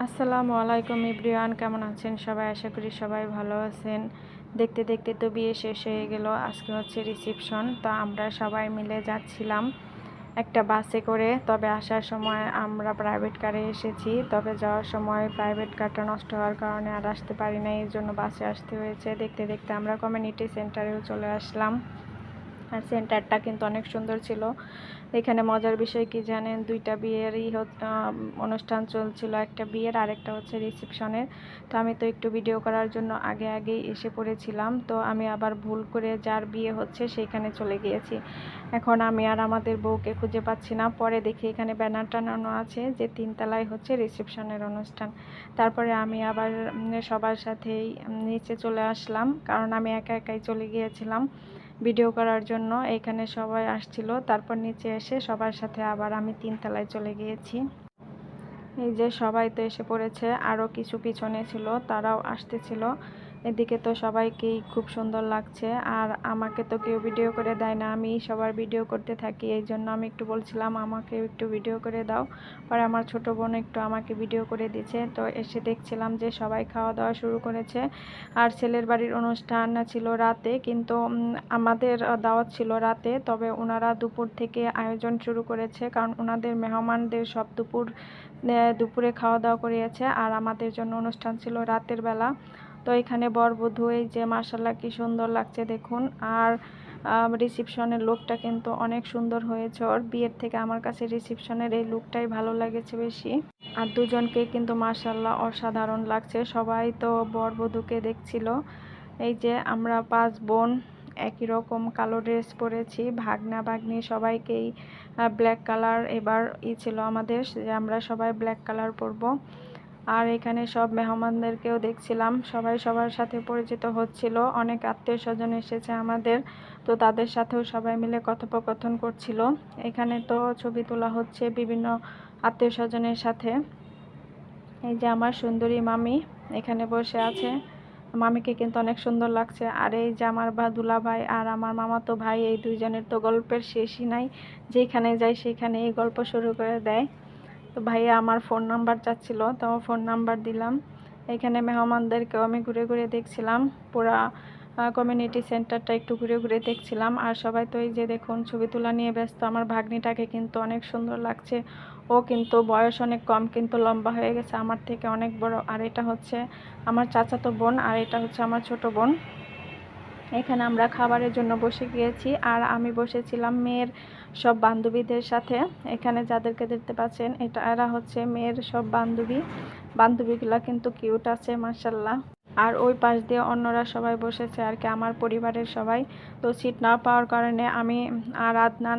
আসসালামু আলাইকুম এভরিওয়ান, কেমন আছেন সবাই? আশা করি সবাই ভালো আছেন। দেখতে দেখতে তো বিয়ে শেষ হয়ে গেল। আজকে হচ্ছে রিসেপশন। তো আমরা সবাই মিলে যাচ্ছিলাম একটা বাসে করে। তবে আসার সময় আমরা প্রাইভেট কারে এসেছি, তবে যাওয়ার সময় প্রাইভেট কারটা নষ্ট হওয়ার কারণে আর আসতে পারি না, এই জন্য বাসে আসতে হয়েছে। দেখতে দেখতে আমরা কমিউনিটি সেন্টারেও চলে আসলাম। আর সেন্টারটা কিন্তু অনেক সুন্দর ছিল। এখানে মজার বিষয় কি জানেন, দুইটা বিয়েরই অনুষ্ঠান চলছিল, একটা বিয়ের আর একটা হচ্ছে রিসেপশনের। তো আমি তো একটু ভিডিও করার জন্য আগে আগেই এসে পড়েছিলাম। তো আমি আবার ভুল করে যার বিয়ে হচ্ছে সেইখানে চলে গিয়েছি। এখন আমি আর আমাদের বউকে খুঁজে পাচ্ছি না। পরে দেখি এখানে ব্যানার টানানো আছে যে 3 তলায় হচ্ছে রিসেপশনের অনুষ্ঠান। তারপরে আমি আবার সবার সাথেই নিচে চলে আসলাম, কারণ আমি একা একাই চলে গিয়েছিলাম ভিডিও করার জন্য। এখানে সবাই আসছিল, তারপর নিচে এসে সবার সাথে আবার আমি 3 তলায় চলে গিয়েছি। এই যে সবাই তো এসে পড়েছে, আরও কিছু পিছনে ছিল তারাও আসতেছিল। এদিকে তো সবাইকেই খুব সুন্দর লাগছে, আর আমাকে তো কেউ ভিডিও করে দেয় না, আমি সবার ভিডিও করতে থাকি। এই জন্য আমি একটু বলছিলাম আমাকে একটু ভিডিও করে দাও। পরে আমার ছোট বোন একটু আমাকে ভিডিও করে দিয়েছে। তো এসে দেখছিলাম যে সবাই খাওয়া দাওয়া শুরু করেছে। আর ছেলের বাড়ির অনুষ্ঠান ছিল রাতে, কিন্তু আমাদের দাওয়াত ছিল রাতে। তবে ওনারা দুপুর থেকে আয়োজন শুরু করেছে, কারণ ওনাদের মেহমানদের সব দুপুরে খাওয়া দাওয়া করিয়েছে, আর আমাদের জন্য অনুষ্ঠান ছিল রাতের বেলা। তো এখানে বরবধূ, এই যে মাশাআল্লাহ কি সুন্দর লাগছে দেখুন। আর রিসেপশনের লুকটা কিন্তু অনেক সুন্দর হয়েছে। ওর বিয়ের থেকে আমার কাছে রিসেপশনের এই লুকটাই ভালো লেগেছে বেশি। আর দুজনকে কিন্তু মাশাআল্লাহ অসাধারণ লাগছে। সবাই তো বরবধূকে দেখছিল। এই যে আমরা 5 বোন একই রকম কালো ড্রেস পরেছি, ভাগনা ভাগ্নি সবাইকেই ব্ল্যাক কালার এবার ছিল আমাদের, যে আমরা সবাই ব্ল্যাক কালার পরব। আর এখানে সব মেহমানদেরকেও দেখছিলাম, সবাই সবার সাথে পরিচিত হচ্ছিল। অনেক আত্মীয় স্বজন এসেছে আমাদের, তো তাদের সাথেও সবাই মিলে কথোপকথন করছিল। এখানে তো ছবি তোলা হচ্ছে বিভিন্ন আত্মীয় স্বজনের সাথে। এই যে আমার সুন্দরী মামি এখানে বসে আছে, মামিকে কিন্তু অনেক সুন্দর লাগছে। আর এই যে আমার দুলা ভাই আর আমার মামাতো ভাই, এই দুইজনের তো গল্পের শেষই নাই। যেখানে যাই সেখানে এই গল্প শুরু করে দেয়। তো ভাইয়া আমার ফোন নাম্বার চাচ্ছিল, তো ফোন নাম্বার দিলাম। এখানে মেহমানদেরকেও আমি ঘুরে ঘুরে দেখছিলাম, পুরা কমিউনিটি সেন্টারটা একটু ঘুরে ঘুরে দেখছিলাম। আর সবাই তো এই যে দেখুন ছবি তোলা নিয়ে ব্যস্ত। আমার ভাগ্নিটাকে কিন্তু অনেক সুন্দর লাগছে। ও কিন্তু বয়স অনেক কম, কিন্তু লম্বা হয়ে গেছে, আমার থেকে অনেক বড়। আর এটা হচ্ছে আমার চাচাতো বোন, আর এটা হচ্ছে আমার ছোট বোন। এখানে আমরা খাবারের জন্য বসে গিয়েছি, আর আমি বসেছিলাম মেয়ের সব বান্ধবীদের সাথে। এখানে যাদেরকে দেখতে পাচ্ছেন এরা হচ্ছে মেয়ের সব বান্ধবীগুলা কিন্তু কিউট আছে মাশাআল্লাহ। আর ওই পাশ দিয়ে অন্যরা সবাই বসেছে আর কি, আমার পরিবারের সবাই। তো সিট না পাওয়ার কারণে আমি আর আদনান